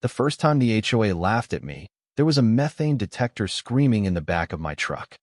The first time the HOA laughed at me, there was a methane detector screaming in the back of my truck.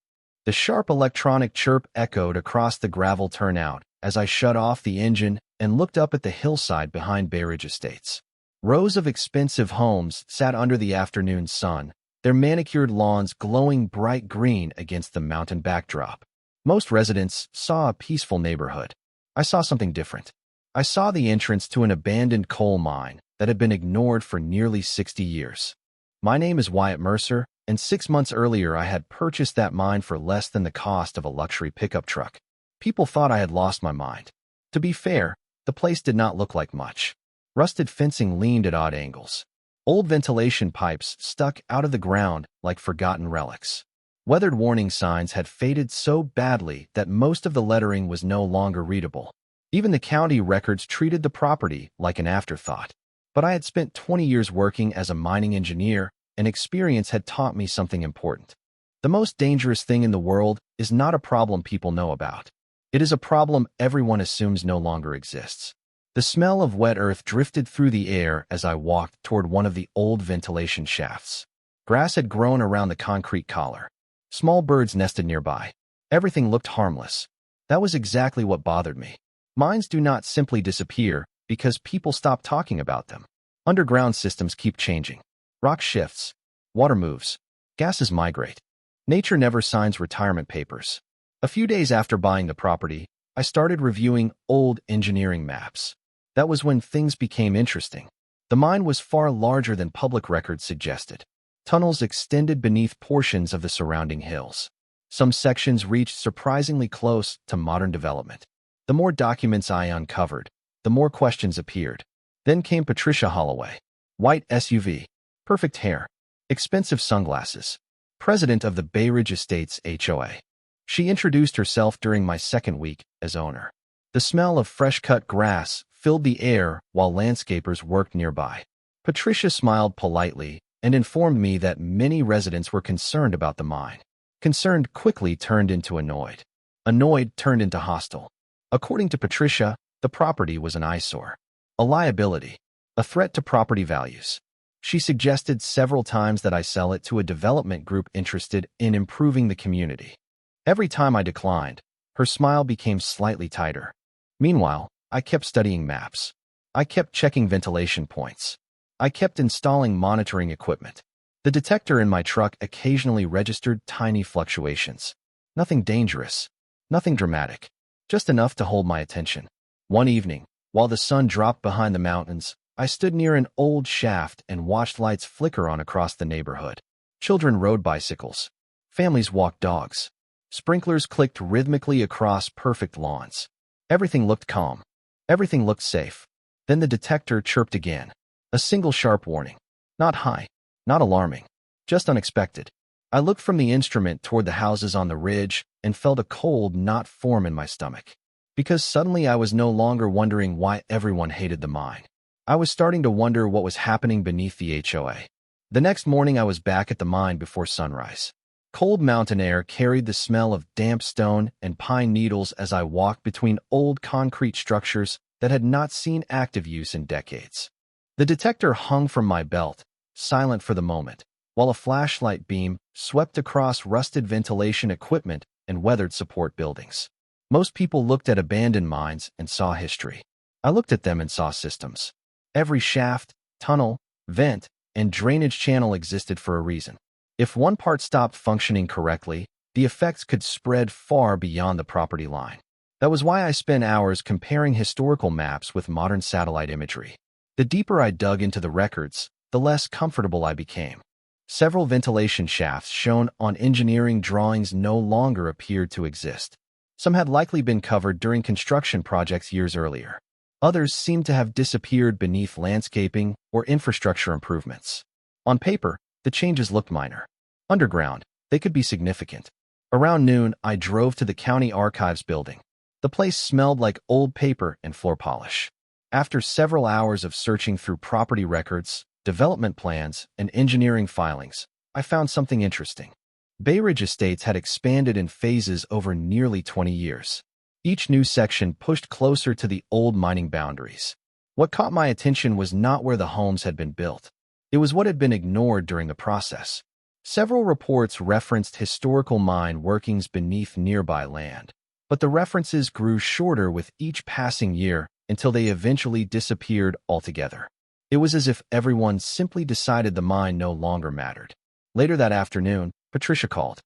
The sharp electronic chirp echoed across the gravel turnout as I shut off the engine and looked up at the hillside behind Bay Ridge Estates. Rows of expensive homes sat under the afternoon sun, their manicured lawns glowing bright green against the mountain backdrop. Most residents saw a peaceful neighborhood. I saw something different. I saw the entrance to an abandoned coal mine that had been ignored for nearly 60 years. My name is Wyatt Mercer, and 6 months earlier I had purchased that mine for less than the cost of a luxury pickup truck. People thought I had lost my mind. To be fair, the place did not look like much. Rusted fencing leaned at odd angles. Old ventilation pipes stuck out of the ground like forgotten relics. Weathered warning signs had faded so badly that most of the lettering was no longer readable. Even the county records treated the property like an afterthought. But I had spent 20 years working as a mining engineer, and experience had taught me something important. The most dangerous thing in the world is not a problem people know about. It is a problem everyone assumes no longer exists. The smell of wet earth drifted through the air as I walked toward one of the old ventilation shafts. Grass had grown around the concrete collar. Small birds nested nearby. Everything looked harmless. That was exactly what bothered me. Mines do not simply disappear because people stop talking about them. Underground systems keep changing. Rock shifts. Water moves. Gases migrate. Nature never signs retirement papers. A few days after buying the property, I started reviewing old engineering maps. That was when things became interesting. The mine was far larger than public records suggested. Tunnels extended beneath portions of the surrounding hills. Some sections reached surprisingly close to modern development. The more documents I uncovered, the more questions appeared. Then came Patricia Holloway. White SUV. Perfect hair. Expensive sunglasses. President of the Bay Ridge Estates HOA. She introduced herself during my second week as owner. The smell of fresh-cut grass filled the air while landscapers worked nearby. Patricia smiled politely and informed me that many residents were concerned about the mine. Concerned quickly turned into annoyed. Annoyed turned into hostile. According to Patricia, the property was an eyesore, a liability, a threat to property values. She suggested several times that I sell it to a development group interested in improving the community. Every time I declined, her smile became slightly tighter. Meanwhile, I kept studying maps. I kept checking ventilation points. I kept installing monitoring equipment. The detector in my truck occasionally registered tiny fluctuations. Nothing dangerous, nothing dramatic, just enough to hold my attention. One evening, while the sun dropped behind the mountains, I stood near an old shaft and watched lights flicker on across the neighborhood. Children rode bicycles. Families walked dogs. Sprinklers clicked rhythmically across perfect lawns. Everything looked calm. Everything looked safe. Then the detector chirped again. A single sharp warning. Not high. Not alarming. Just unexpected. I looked from the instrument toward the houses on the ridge and felt a cold knot form in my stomach. Because suddenly I was no longer wondering why everyone hated the mine. I was starting to wonder what was happening beneath the HOA. The next morning I was back at the mine before sunrise. Cold mountain air carried the smell of damp stone and pine needles as I walked between old concrete structures that had not seen active use in decades. The detector hung from my belt, silent for the moment, while a flashlight beam swept across rusted ventilation equipment and weathered support buildings. Most people looked at abandoned mines and saw history. I looked at them and saw systems. Every shaft, tunnel, vent, and drainage channel existed for a reason. If one part stopped functioning correctly, the effects could spread far beyond the property line. That was why I spent hours comparing historical maps with modern satellite imagery. The deeper I dug into the records, the less comfortable I became. Several ventilation shafts shown on engineering drawings no longer appeared to exist. Some had likely been covered during construction projects years earlier. Others seemed to have disappeared beneath landscaping or infrastructure improvements. On paper, the changes looked minor. Underground, they could be significant. Around noon, I drove to the county archives building. The place smelled like old paper and floor polish. After several hours of searching through property records, development plans, and engineering filings, I found something interesting. Bay Ridge Estates had expanded in phases over nearly 20 years. Each new section pushed closer to the old mining boundaries. What caught my attention was not where the homes had been built. It was what had been ignored during the process. Several reports referenced historical mine workings beneath nearby land, but the references grew shorter with each passing year until they eventually disappeared altogether. It was as if everyone simply decided the mine no longer mattered. Later that afternoon, Patricia called.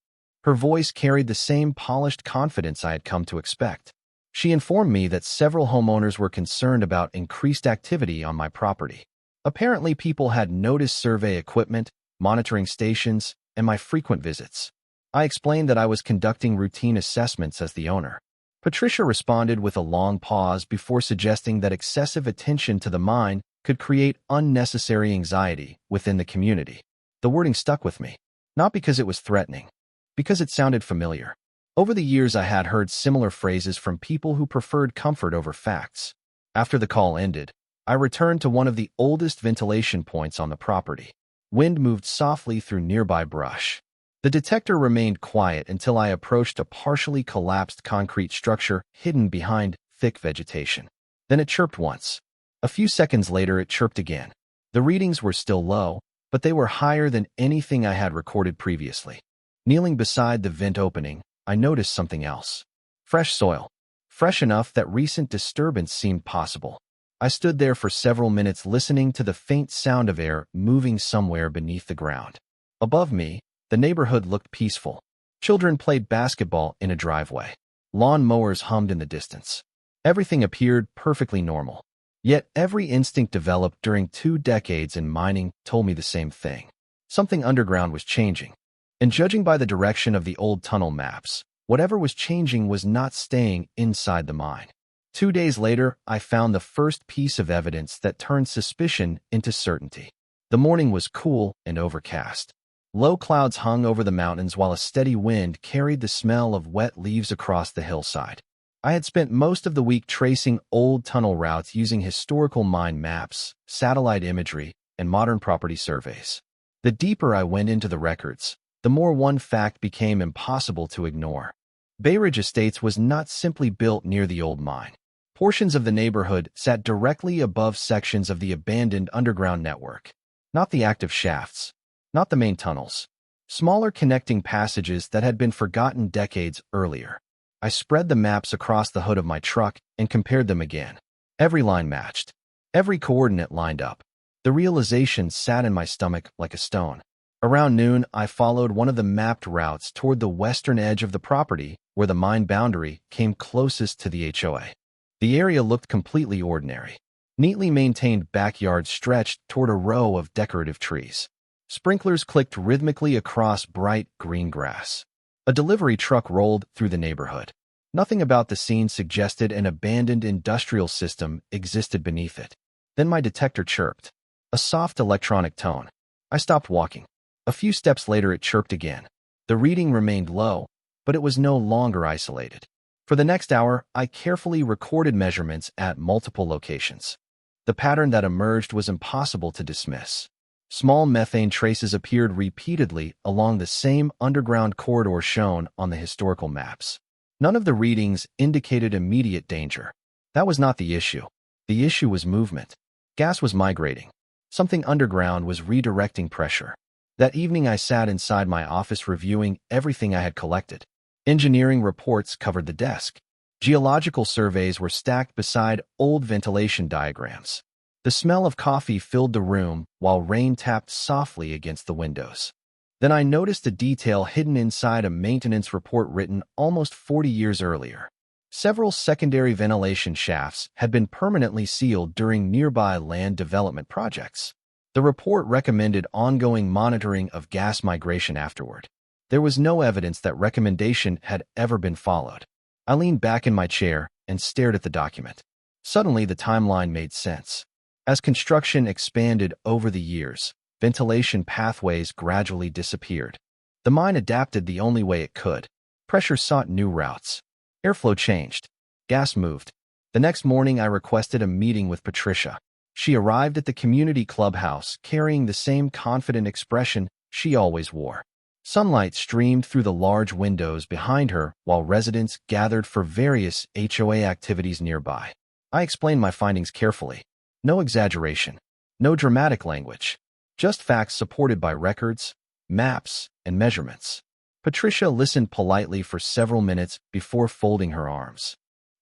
Her voice carried the same polished confidence I had come to expect. She informed me that several homeowners were concerned about increased activity on my property. Apparently, people had noticed survey equipment, monitoring stations, and my frequent visits. I explained that I was conducting routine assessments as the owner. Patricia responded with a long pause before suggesting that excessive attention to the mine could create unnecessary anxiety within the community. The wording stuck with me, not because it was threatening, because it sounded familiar. Over the years, I had heard similar phrases from people who preferred comfort over facts. After the call ended, I returned to one of the oldest ventilation points on the property. Wind moved softly through nearby brush. The detector remained quiet until I approached a partially collapsed concrete structure hidden behind thick vegetation. Then it chirped once. A few seconds later, it chirped again. The readings were still low, but they were higher than anything I had recorded previously. Kneeling beside the vent opening, I noticed something else. Fresh soil. Fresh enough that recent disturbance seemed possible. I stood there for several minutes listening to the faint sound of air moving somewhere beneath the ground. Above me, the neighborhood looked peaceful. Children played basketball in a driveway. Lawn mowers hummed in the distance. Everything appeared perfectly normal. Yet every instinct developed during 2 decades in mining told me the same thing. Something underground was changing. And judging by the direction of the old tunnel maps, whatever was changing was not staying inside the mine. 2 days later, I found the first piece of evidence that turned suspicion into certainty. The morning was cool and overcast. Low clouds hung over the mountains while a steady wind carried the smell of wet leaves across the hillside. I had spent most of the week tracing old tunnel routes using historical mine maps, satellite imagery, and modern property surveys. The deeper I went into the records, the more one fact became impossible to ignore. Bay Ridge Estates was not simply built near the old mine. Portions of the neighborhood sat directly above sections of the abandoned underground network. Not the active shafts, not the main tunnels. Smaller connecting passages that had been forgotten decades earlier. I spread the maps across the hood of my truck and compared them again. Every line matched. Every coordinate lined up. The realization sat in my stomach like a stone. Around noon, I followed one of the mapped routes toward the western edge of the property where the mine boundary came closest to the HOA. The area looked completely ordinary. Neatly maintained backyards stretched toward a row of decorative trees. Sprinklers clicked rhythmically across bright green grass. A delivery truck rolled through the neighborhood. Nothing about the scene suggested an abandoned industrial system existed beneath it. Then my detector chirped. A soft electronic tone. I stopped walking. A few steps later, it chirped again. The reading remained low, but it was no longer isolated. For the next hour, I carefully recorded measurements at multiple locations. The pattern that emerged was impossible to dismiss. Small methane traces appeared repeatedly along the same underground corridor shown on the historical maps. None of the readings indicated immediate danger. That was not the issue. The issue was movement. Gas was migrating. Something underground was redirecting pressure. That evening, I sat inside my office reviewing everything I had collected. Engineering reports covered the desk. Geological surveys were stacked beside old ventilation diagrams. The smell of coffee filled the room while rain tapped softly against the windows. Then I noticed a detail hidden inside a maintenance report written almost 40 years earlier. Several secondary ventilation shafts had been permanently sealed during nearby land development projects. The report recommended ongoing monitoring of gas migration afterward. There was no evidence that recommendation had ever been followed. I leaned back in my chair and stared at the document. Suddenly, the timeline made sense. As construction expanded over the years, ventilation pathways gradually disappeared. The mine adapted the only way it could. Pressure sought new routes. Airflow changed. Gas moved. The next morning, I requested a meeting with Patricia. She arrived at the community clubhouse carrying the same confident expression she always wore. Sunlight streamed through the large windows behind her while residents gathered for various HOA activities nearby. I explained my findings carefully. No exaggeration. No dramatic language. Just facts supported by records, maps, and measurements. Patricia listened politely for several minutes before folding her arms.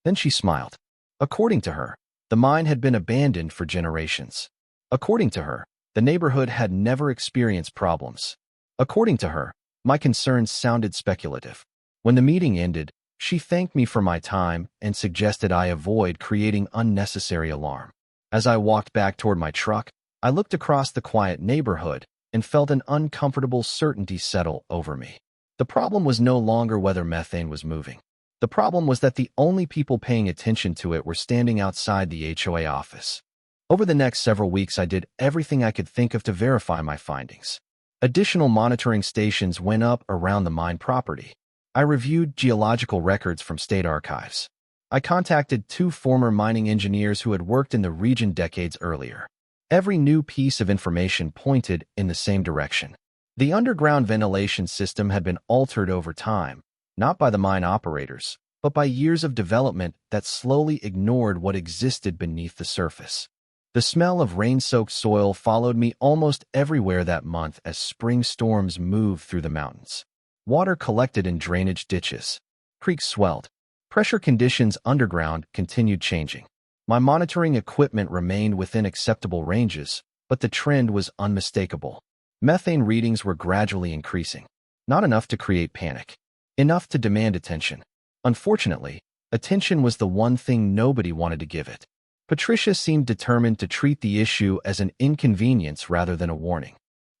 Then she smiled. According to her, the mine had been abandoned for generations. According to her, the neighborhood had never experienced problems. According to her, my concerns sounded speculative. When the meeting ended, she thanked me for my time and suggested I avoid creating unnecessary alarm. As I walked back toward my truck, I looked across the quiet neighborhood and felt an uncomfortable certainty settle over me. The problem was no longer whether methane was moving. The problem was that the only people paying attention to it were standing outside the HOA office. Over the next several weeks, I did everything I could think of to verify my findings. Additional monitoring stations went up around the mine property. I reviewed geological records from state archives. I contacted 2 former mining engineers who had worked in the region decades earlier. Every new piece of information pointed in the same direction. The underground ventilation system had been altered over time, not by the mine operators, but by years of development that slowly ignored what existed beneath the surface. The smell of rain-soaked soil followed me almost everywhere that month as spring storms moved through the mountains. Water collected in drainage ditches. Creeks swelled. Pressure conditions underground continued changing. My monitoring equipment remained within acceptable ranges, but the trend was unmistakable. Methane readings were gradually increasing. Not enough to create panic. Enough to demand attention. Unfortunately, attention was the one thing nobody wanted to give it. Patricia seemed determined to treat the issue as an inconvenience rather than a warning.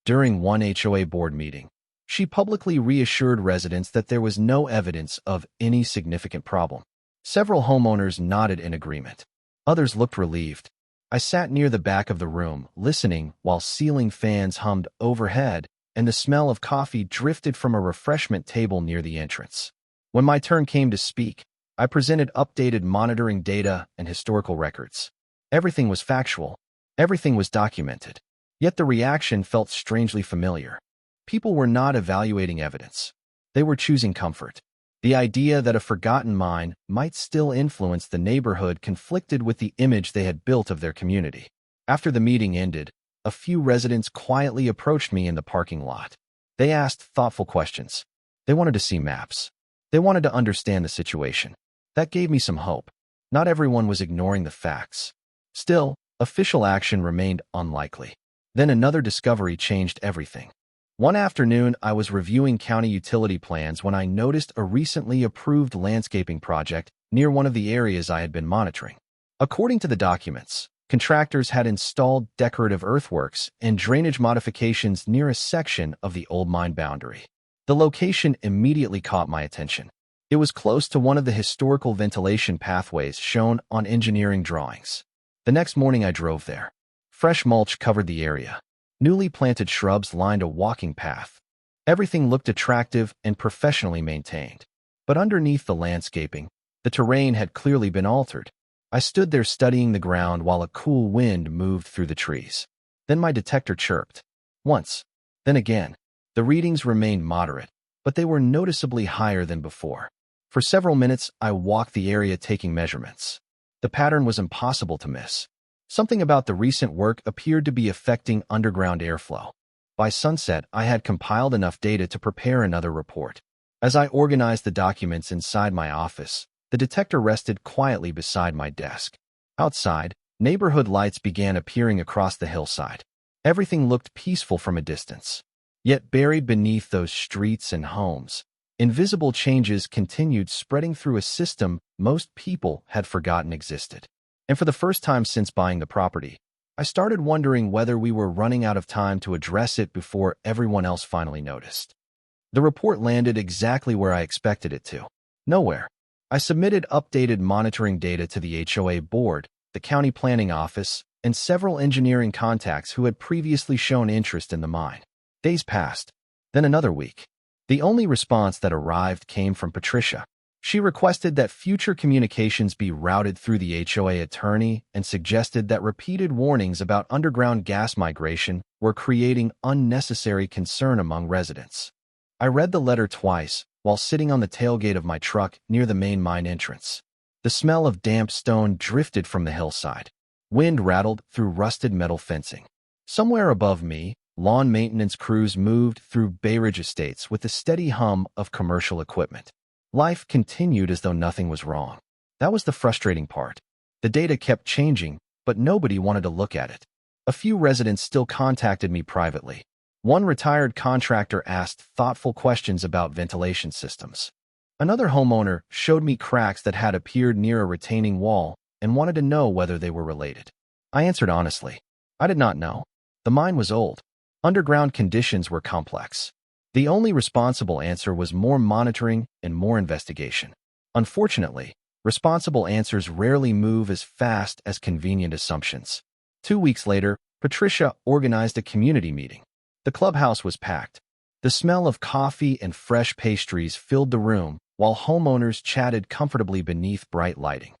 During one HOA board meeting, she publicly reassured residents that there was no evidence of any significant problem. Several homeowners nodded in agreement. Others looked relieved. I sat near the back of the room, listening while ceiling fans hummed overhead and the smell of coffee drifted from a refreshment table near the entrance. When my turn came to speak, I presented updated monitoring data and historical records. Everything was factual. Everything was documented. Yet the reaction felt strangely familiar. People were not evaluating evidence. They were choosing comfort. The idea that a forgotten mine might still influence the neighborhood conflicted with the image they had built of their community. After the meeting ended, a few residents quietly approached me in the parking lot. They asked thoughtful questions. They wanted to see maps. They wanted to understand the situation. That gave me some hope. Not everyone was ignoring the facts. Still, official action remained unlikely. Then another discovery changed everything. One afternoon, I was reviewing county utility plans when I noticed a recently approved landscaping project near one of the areas I had been monitoring. According to the documents, contractors had installed decorative earthworks and drainage modifications near a section of the old mine boundary. The location immediately caught my attention. It was close to one of the historical ventilation pathways shown on engineering drawings. The next morning I drove there. Fresh mulch covered the area. Newly planted shrubs lined a walking path. Everything looked attractive and professionally maintained. But underneath the landscaping, the terrain had clearly been altered. I stood there studying the ground while a cool wind moved through the trees. Then my detector chirped. Once. Then again. The readings remained moderate, but they were noticeably higher than before. For several minutes, I walked the area taking measurements. The pattern was impossible to miss. Something about the recent work appeared to be affecting underground airflow. By sunset, I had compiled enough data to prepare another report. As I organized the documents inside my office, the detector rested quietly beside my desk. Outside, neighborhood lights began appearing across the hillside. Everything looked peaceful from a distance. Yet buried beneath those streets and homes, invisible changes continued spreading through a system most people had forgotten existed. And for the first time since buying the property, I started wondering whether we were running out of time to address it before everyone else finally noticed. The report landed exactly where I expected it to. Nowhere. I submitted updated monitoring data to the HOA board, the county planning office, and several engineering contacts who had previously shown interest in the mine. Days passed. Then another week. The only response that arrived came from Patricia. She requested that future communications be routed through the HOA attorney and suggested that repeated warnings about underground gas migration were creating unnecessary concern among residents. I read the letter twice while sitting on the tailgate of my truck near the main mine entrance. The smell of damp stone drifted from the hillside. Wind rattled through rusted metal fencing. Somewhere above me, lawn maintenance crews moved through Bay Ridge estates with the steady hum of commercial equipment. Life continued as though nothing was wrong. That was the frustrating part. The data kept changing, but nobody wanted to look at it. A few residents still contacted me privately. One retired contractor asked thoughtful questions about ventilation systems. Another homeowner showed me cracks that had appeared near a retaining wall and wanted to know whether they were related. I answered honestly. I did not know. The mine was old. Underground conditions were complex. The only responsible answer was more monitoring and more investigation. Unfortunately, responsible answers rarely move as fast as convenient assumptions. 2 weeks later, Patricia organized a community meeting. The clubhouse was packed. The smell of coffee and fresh pastries filled the room, while homeowners chatted comfortably beneath bright lighting.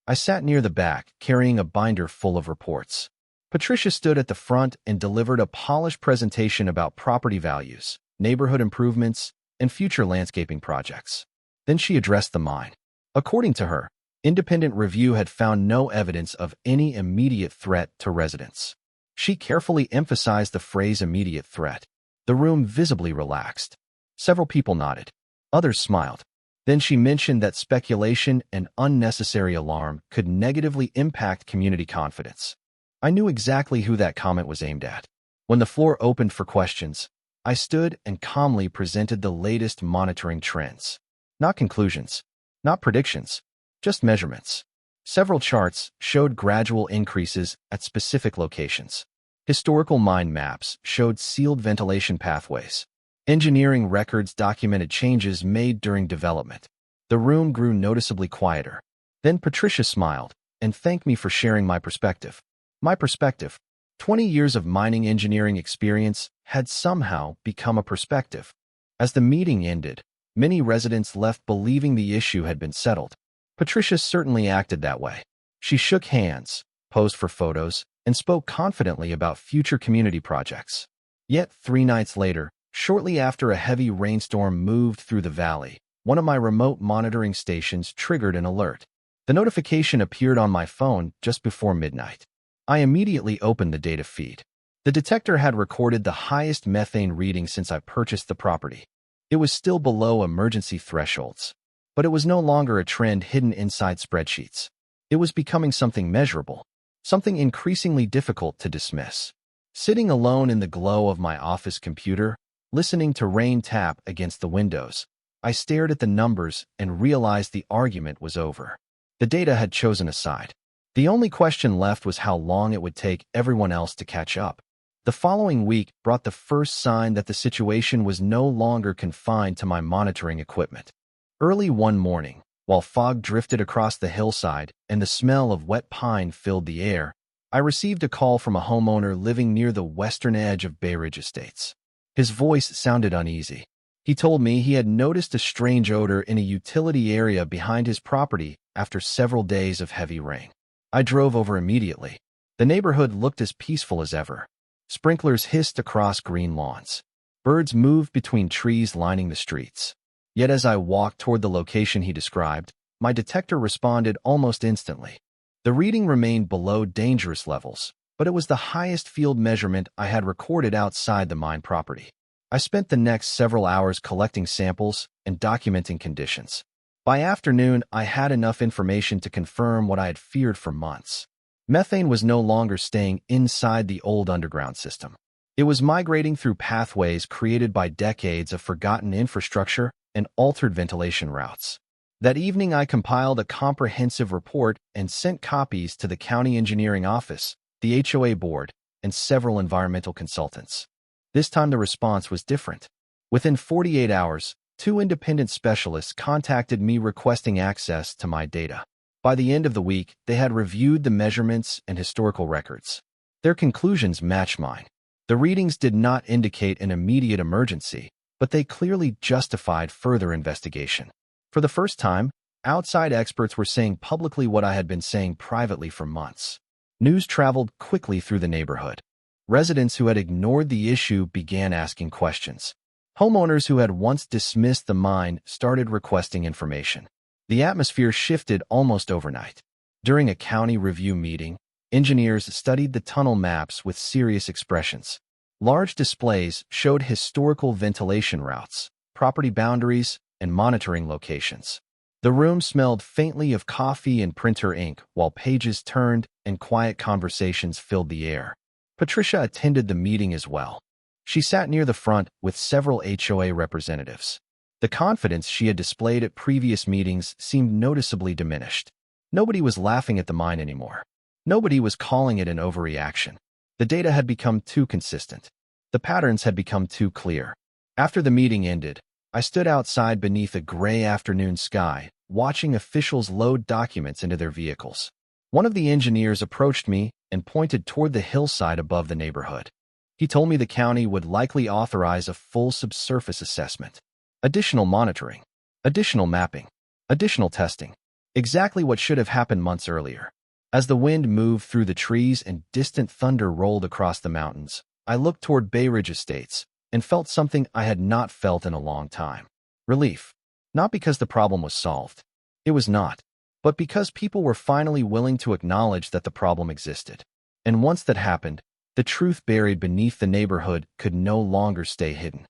I sat near the back, carrying a binder full of reports. Patricia stood at the front and delivered a polished presentation about property values, neighborhood improvements, and future landscaping projects. Then she addressed the mine. According to her, independent review had found no evidence of any immediate threat to residents. She carefully emphasized the phrase immediate threat. The room visibly relaxed. Several people nodded. Others smiled. Then she mentioned that speculation and unnecessary alarm could negatively impact community confidence. I knew exactly who that comment was aimed at. When the floor opened for questions, I stood and calmly presented the latest monitoring trends. Not conclusions, not predictions, just measurements. Several charts showed gradual increases at specific locations. Historical mine maps showed sealed ventilation pathways. Engineering records documented changes made during development. The room grew noticeably quieter. Then Patricia smiled and thanked me for sharing my perspective. My perspective, 20 years of mining engineering experience, had somehow become a perspective. As the meeting ended, many residents left believing the issue had been settled. Patricia certainly acted that way. She shook hands, posed for photos, and spoke confidently about future community projects. Yet 3 nights later, shortly after a heavy rainstorm moved through the valley, one of my remote monitoring stations triggered an alert. The notification appeared on my phone just before midnight. I immediately opened the data feed. The detector had recorded the highest methane reading since I purchased the property. It was still below emergency thresholds, but it was no longer a trend hidden inside spreadsheets. It was becoming something measurable, something increasingly difficult to dismiss. Sitting alone in the glow of my office computer, listening to rain tap against the windows, I stared at the numbers and realized the argument was over. The data had chosen a side. The only question left was how long it would take everyone else to catch up. The following week brought the first sign that the situation was no longer confined to my monitoring equipment. Early one morning, while fog drifted across the hillside and the smell of wet pine filled the air, I received a call from a homeowner living near the western edge of Bay Ridge Estates. His voice sounded uneasy. He told me he had noticed a strange odor in a utility area behind his property after several days of heavy rain. I drove over immediately. The neighborhood looked as peaceful as ever. Sprinklers hissed across green lawns. Birds moved between trees lining the streets. Yet as I walked toward the location he described, my detector responded almost instantly. The reading remained below dangerous levels, but it was the highest field measurement I had recorded outside the mine property. I spent the next several hours collecting samples and documenting conditions. By afternoon, I had enough information to confirm what I had feared for months. Methane was no longer staying inside the old underground system. It was migrating through pathways created by decades of forgotten infrastructure and altered ventilation routes. That evening, I compiled a comprehensive report and sent copies to the county engineering office, the HOA board, and several environmental consultants. This time the response was different. Within 48 hours, 2 independent specialists contacted me requesting access to my data. By the end of the week, they had reviewed the measurements and historical records. Their conclusions matched mine. The readings did not indicate an immediate emergency, but they clearly justified further investigation. For the first time, outside experts were saying publicly what I had been saying privately for months. News traveled quickly through the neighborhood. Residents who had ignored the issue began asking questions. Homeowners who had once dismissed the mine started requesting information. The atmosphere shifted almost overnight. During a county review meeting, engineers studied the tunnel maps with serious expressions. Large displays showed historical ventilation routes, property boundaries, and monitoring locations. The room smelled faintly of coffee and printer ink while pages turned and quiet conversations filled the air. Patricia attended the meeting as well. She sat near the front with several HOA representatives. The confidence she had displayed at previous meetings seemed noticeably diminished. Nobody was laughing at the mine anymore. Nobody was calling it an overreaction. The data had become too consistent. The patterns had become too clear. After the meeting ended, I stood outside beneath a gray afternoon sky, watching officials load documents into their vehicles. One of the engineers approached me and pointed toward the hillside above the neighborhood. He told me the county would likely authorize a full subsurface assessment. Additional monitoring, additional mapping, additional testing. Exactly what should have happened months earlier. As the wind moved through the trees and distant thunder rolled across the mountains, I looked toward Bay Ridge Estates and felt something I had not felt in a long time. Relief. Not because the problem was solved. It was not. But because people were finally willing to acknowledge that the problem existed. And once that happened, the truth buried beneath the neighborhood could no longer stay hidden.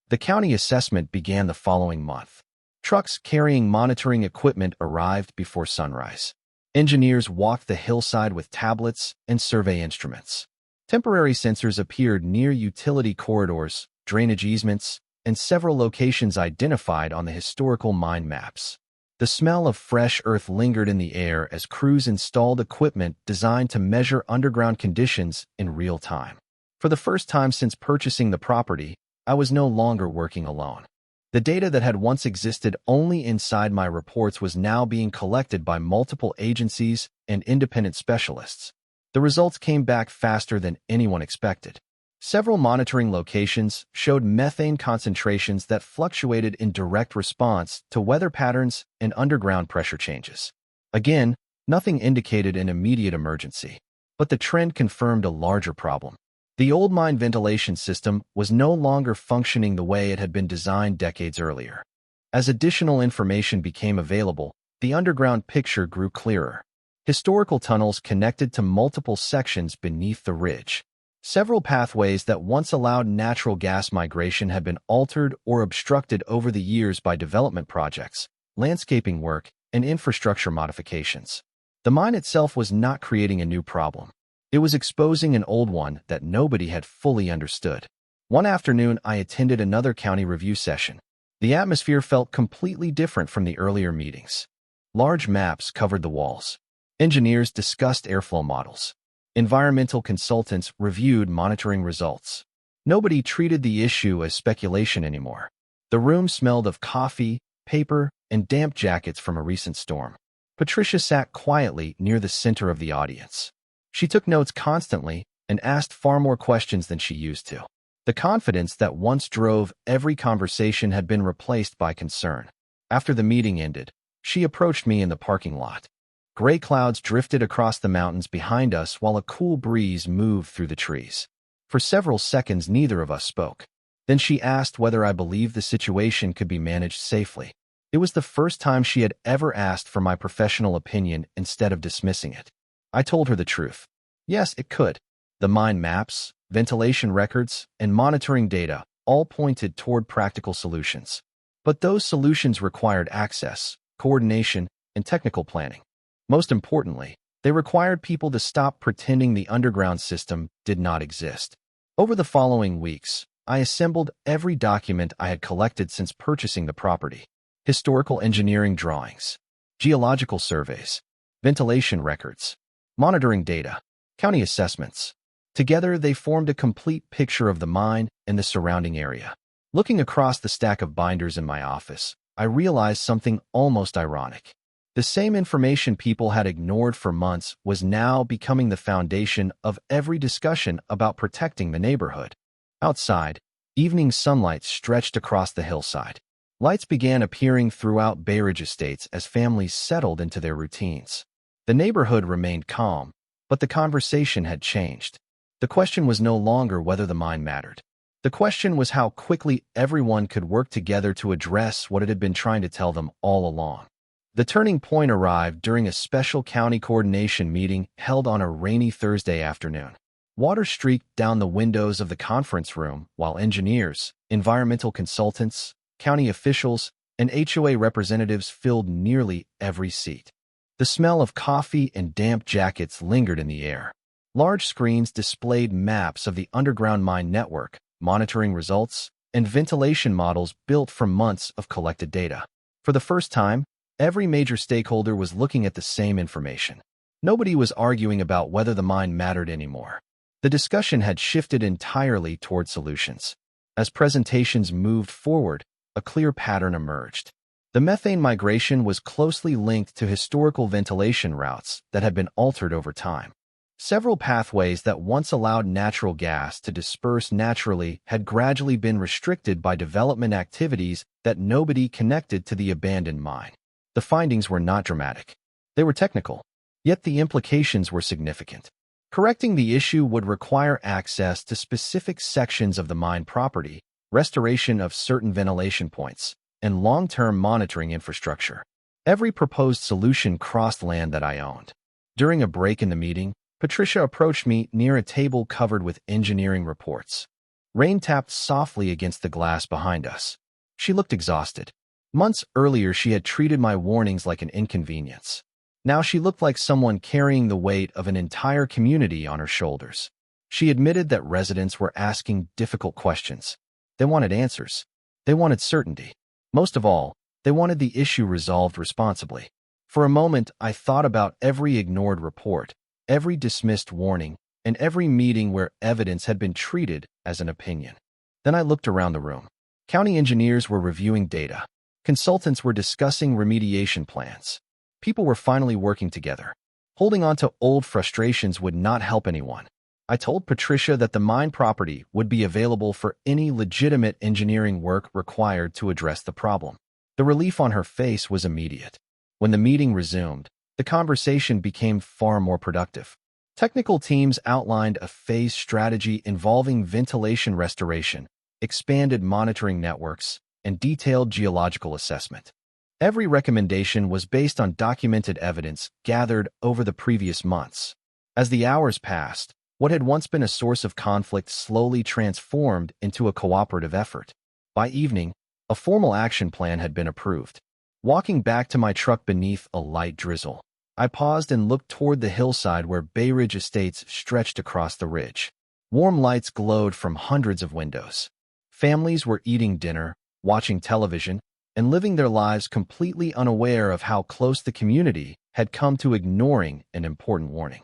The county assessment began the following month. Trucks carrying monitoring equipment arrived before sunrise. Engineers walked the hillside with tablets and survey instruments. Temporary sensors appeared near utility corridors, drainage easements, and several locations identified on the historical mine maps. The smell of fresh earth lingered in the air as crews installed equipment designed to measure underground conditions in real time. For the first time since purchasing the property, I was no longer working alone. The data that had once existed only inside my reports was now being collected by multiple agencies and independent specialists. The results came back faster than anyone expected. Several monitoring locations showed methane concentrations that fluctuated in direct response to weather patterns and underground pressure changes. Again, nothing indicated an immediate emergency, but the trend confirmed a larger problem. The old mine ventilation system was no longer functioning the way it had been designed decades earlier. As additional information became available, the underground picture grew clearer. Historical tunnels connected to multiple sections beneath the ridge. Several pathways that once allowed natural gas migration had been altered or obstructed over the years by development projects, landscaping work, and infrastructure modifications. The mine itself was not creating a new problem. It was exposing an old one that nobody had fully understood. One afternoon, I attended another county review session. The atmosphere felt completely different from the earlier meetings. Large maps covered the walls. Engineers discussed airflow models. Environmental consultants reviewed monitoring results. Nobody treated the issue as speculation anymore. The room smelled of coffee, paper, and damp jackets from a recent storm. Patricia sat quietly near the center of the audience. She took notes constantly and asked far more questions than she used to. The confidence that once drove every conversation had been replaced by concern. After the meeting ended, she approached me in the parking lot. Gray clouds drifted across the mountains behind us while a cool breeze moved through the trees. For several seconds, neither of us spoke. Then she asked whether I believed the situation could be managed safely. It was the first time she had ever asked for my professional opinion instead of dismissing it. I told her the truth. Yes, it could. The mine maps, ventilation records, and monitoring data all pointed toward practical solutions. But those solutions required access, coordination, and technical planning. Most importantly, they required people to stop pretending the underground system did not exist. Over the following weeks, I assembled every document I had collected since purchasing the property. Historical engineering drawings, geological surveys, ventilation records, monitoring data, county assessments. Together, they formed a complete picture of the mine and the surrounding area. Looking across the stack of binders in my office, I realized something almost ironic. The same information people had ignored for months was now becoming the foundation of every discussion about protecting the neighborhood. Outside, evening sunlight stretched across the hillside. Lights began appearing throughout Bay Ridge Estates as families settled into their routines. The neighborhood remained calm, but the conversation had changed. The question was no longer whether the mine mattered. The question was how quickly everyone could work together to address what it had been trying to tell them all along. The turning point arrived during a special county coordination meeting held on a rainy Thursday afternoon. Water streaked down the windows of the conference room while engineers, environmental consultants, county officials, and HOA representatives filled nearly every seat. The smell of coffee and damp jackets lingered in the air. Large screens displayed maps of the underground mine network, monitoring results, and ventilation models built from months of collected data. For the first time, every major stakeholder was looking at the same information. Nobody was arguing about whether the mine mattered anymore. The discussion had shifted entirely toward solutions. As presentations moved forward, a clear pattern emerged. The methane migration was closely linked to historical ventilation routes that had been altered over time. Several pathways that once allowed natural gas to disperse naturally had gradually been restricted by development activities that nobody connected to the abandoned mine. The findings were not dramatic. They were technical, yet the implications were significant. Correcting the issue would require access to specific sections of the mine property, restoration of certain ventilation points, and long-term monitoring infrastructure. Every proposed solution crossed land that I owned. During a break in the meeting, Patricia approached me near a table covered with engineering reports. Rain tapped softly against the glass behind us. She looked exhausted. Months earlier, she had treated my warnings like an inconvenience. Now she looked like someone carrying the weight of an entire community on her shoulders. She admitted that residents were asking difficult questions. They wanted answers. They wanted certainty. Most of all, they wanted the issue resolved responsibly. For a moment, I thought about every ignored report, every dismissed warning, and every meeting where evidence had been treated as an opinion. Then I looked around the room. County engineers were reviewing data. Consultants were discussing remediation plans. People were finally working together. Holding on to old frustrations would not help anyone. I told Patricia that the mine property would be available for any legitimate engineering work required to address the problem. The relief on her face was immediate. When the meeting resumed, the conversation became far more productive. Technical teams outlined a phased strategy involving ventilation restoration, expanded monitoring networks, and detailed geological assessment. Every recommendation was based on documented evidence gathered over the previous months. As the hours passed, what had once been a source of conflict slowly transformed into a cooperative effort. By evening, a formal action plan had been approved. Walking back to my truck beneath a light drizzle, I paused and looked toward the hillside where Bay Ridge Estates stretched across the ridge. Warm lights glowed from hundreds of windows. Families were eating dinner, watching television, and living their lives completely unaware of how close the community had come to ignoring an important warning.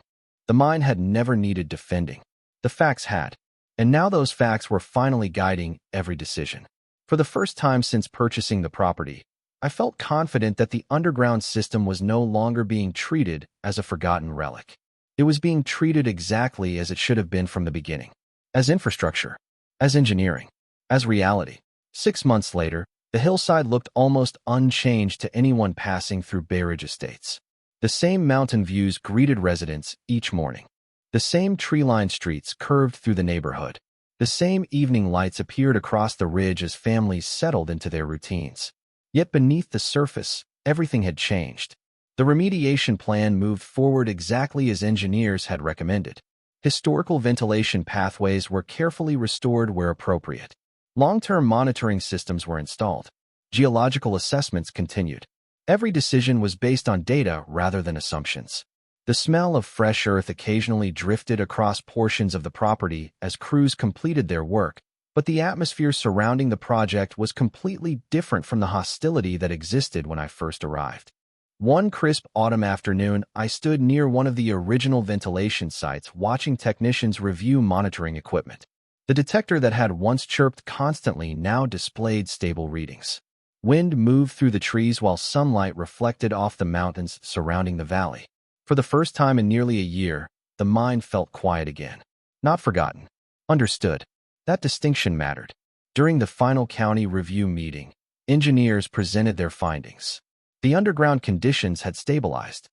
The mine had never needed defending. The facts had, and now those facts were finally guiding every decision. For the first time since purchasing the property, I felt confident that the underground system was no longer being treated as a forgotten relic. It was being treated exactly as it should have been from the beginning. As infrastructure, as engineering, as reality. 6 months later, the hillside looked almost unchanged to anyone passing through Bay Ridge Estates. The same mountain views greeted residents each morning. The same tree-lined streets curved through the neighborhood. The same evening lights appeared across the ridge as families settled into their routines. Yet beneath the surface, everything had changed. The remediation plan moved forward exactly as engineers had recommended. Historical ventilation pathways were carefully restored where appropriate. Long-term monitoring systems were installed. Geological assessments continued. Every decision was based on data rather than assumptions. The smell of fresh earth occasionally drifted across portions of the property as crews completed their work, but the atmosphere surrounding the project was completely different from the hostility that existed when I first arrived. One crisp autumn afternoon, I stood near one of the original ventilation sites watching technicians review monitoring equipment. The detector that had once chirped constantly now displayed stable readings. Wind moved through the trees while sunlight reflected off the mountains surrounding the valley. For the first time in nearly a year, the mine felt quiet again. Not forgotten. Understood. That distinction mattered. During the final county review meeting, engineers presented their findings. The underground conditions had stabilized.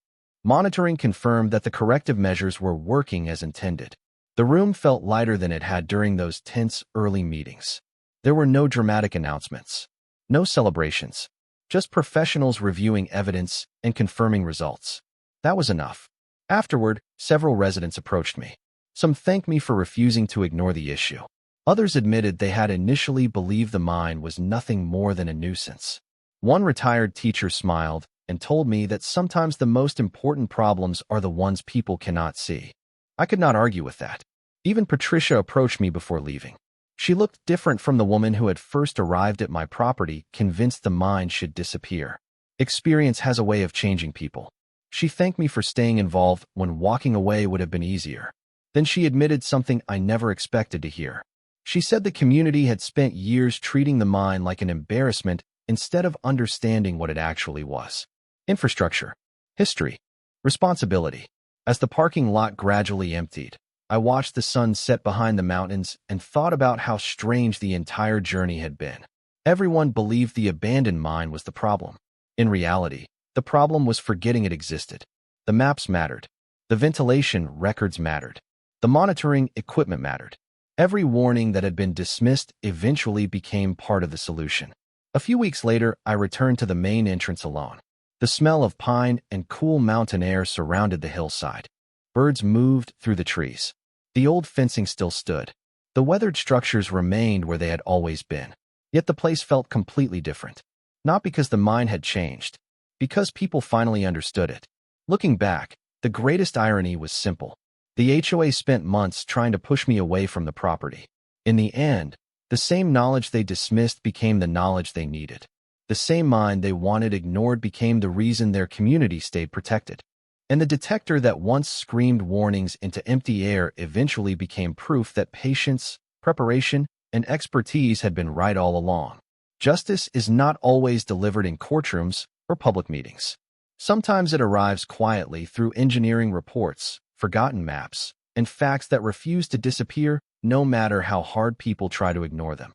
Monitoring confirmed that the corrective measures were working as intended. The room felt lighter than it had during those tense early meetings. There were no dramatic announcements, no celebrations, just professionals reviewing evidence and confirming results. That was enough. Afterward, several residents approached me. Some thanked me for refusing to ignore the issue. Others admitted they had initially believed the mine was nothing more than a nuisance. One retired teacher smiled and told me that sometimes the most important problems are the ones people cannot see. I could not argue with that. Even Patricia approached me before leaving. She looked different from the woman who had first arrived at my property, convinced the mine should disappear. Experience has a way of changing people. She thanked me for staying involved when walking away would have been easier. Then she admitted something I never expected to hear. She said the community had spent years treating the mine like an embarrassment instead of understanding what it actually was. Infrastructure, history, responsibility. As the parking lot gradually emptied, I watched the sun set behind the mountains and thought about how strange the entire journey had been. Everyone believed the abandoned mine was the problem. In reality, the problem was forgetting it existed. The maps mattered. The ventilation records mattered. The monitoring equipment mattered. Every warning that had been dismissed eventually became part of the solution. A few weeks later, I returned to the main entrance alone. The smell of pine and cool mountain air surrounded the hillside. Birds moved through the trees. The old fencing still stood. The weathered structures remained where they had always been. Yet the place felt completely different. Not because the mine had changed, because people finally understood it. Looking back, the greatest irony was simple. The HOA spent months trying to push me away from the property. In the end, the same knowledge they dismissed became the knowledge they needed. The same mine they wanted ignored became the reason their community stayed protected. And the detector that once screamed warnings into empty air eventually became proof that patience, preparation, and expertise had been right all along. Justice is not always delivered in courtrooms or public meetings. Sometimes it arrives quietly through engineering reports, forgotten maps, and facts that refuse to disappear no matter how hard people try to ignore them.